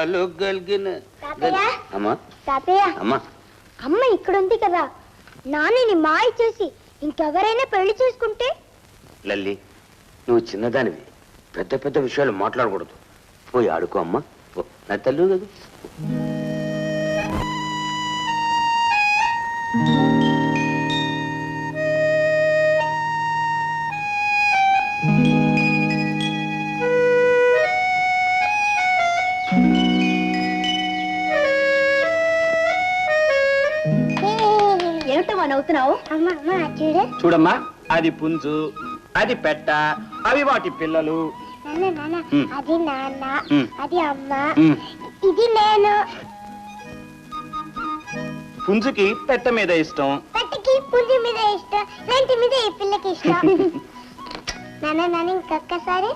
అమ్మా అమ్మ ఇక్కడ ఉంది కదా, నాన్నని మాయ చేసి ఇంకెవరైనా పెళ్లి చేసుకుంటే? లల్లి, నువ్వు చిన్నదానివి, పెద్ద పెద్ద విషయాలు మాట్లాడకూడదు. పోయి ఆడుకో అమ్మా, నా తల్లి కదా. ఏమిటమ్మా నవ్వుతున్నావు? చూడమ్మా, అది పుంజు, అది పెట్ట, అవి వాటి పిల్లలు. అది నాన్న, అది అమ్మ, ఇది నేను. పుంజుకి పెట్ట మీద ఇష్టం, పెట్టకి పుంజు మీద ఇష్టం, రెంటి మీద ఈ పిల్లకి ఇష్టం. నాన్న నాన్న ఇంకొక్కసారి.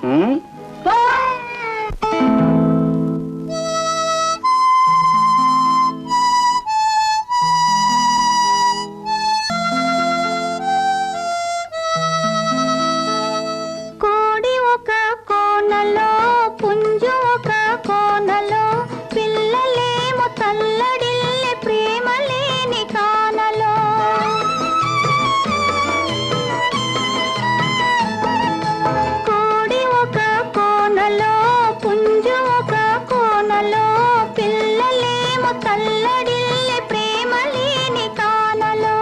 కోడి ఒక కోనలో, పుంజు ఒక కోనలో, పిల్లలేమో తల్లడిల్లే ప్రేమ లేని కానలో. కోడి ఒక కోనలో, పుంజు ఒక కోనలో, పిల్లలేమో తల్లడిల్లే ప్రేమ లేని కానలో.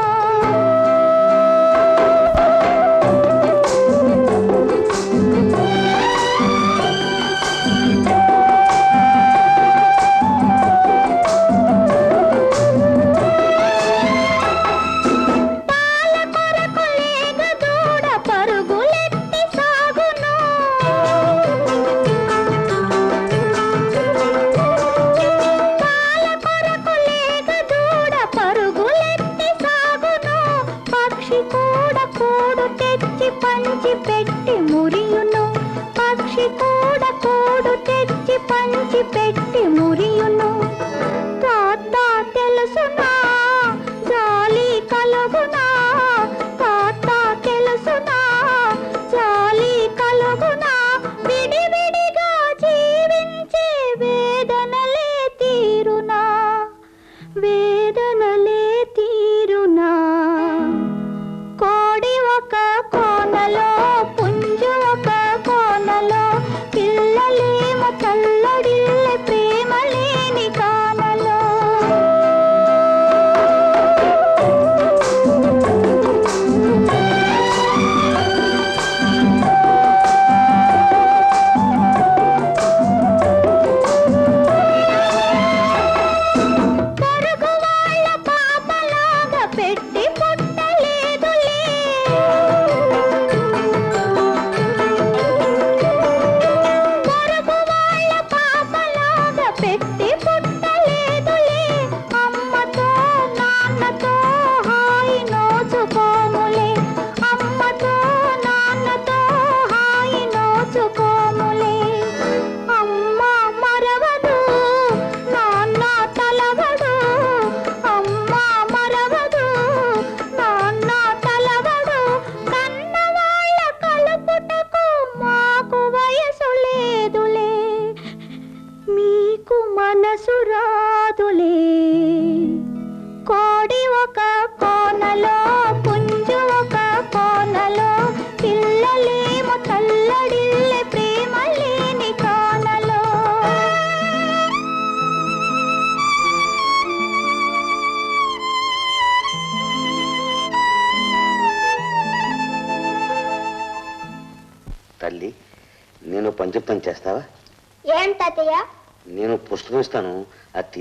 పంచి పెట్టి మురియును, పక్షి కూడా కూడు తెచ్చి పంచి పెట్టి మురియును. తాత తెలుసునా జాలి కలుగునా, తాత తెలుసునా జాలి కలుగునా. విడివిడిగా జీవించే వేదనలే తీరునా, వేదనలే తీరునా. కోడి ఒక కోనలో, పుంజు ఒక కోనలో, పిల్లలేమో తల్లడిల్లే ప్రేమ లేని కానలో. పొరుగు వాళ్ళ పాపలాగా పెట్టి పుట్టలేదులే, పొరుగు వాళ్ళ పాపలాగా పెట్టి పుట్టలేదులే. అమ్మతో నాన్నతో హాయి నోచుకోములే, అమ్మతో నాన్నతో హాయి నోచుకోములే. అమ్మ మరవదు, నాన్న తలవడు, అమ్మ మరవదు, నాన్న తలవడు. కన్నవాళ్ళ కలుపుటకు మాకు వయసు లేదులే, మీకు మనసు రాదులే. కోడి ఒక కోనలో, పుంజు ఒక కోనలో, పిల్లలేమో తల్లడిల్లే ప్రేమ లేని కానలో. తల్లి, నేను పని చెప్తాను, చేస్తావా? ఏం తాతయ్య? నేను పుస్తకం ఇస్తాను, అది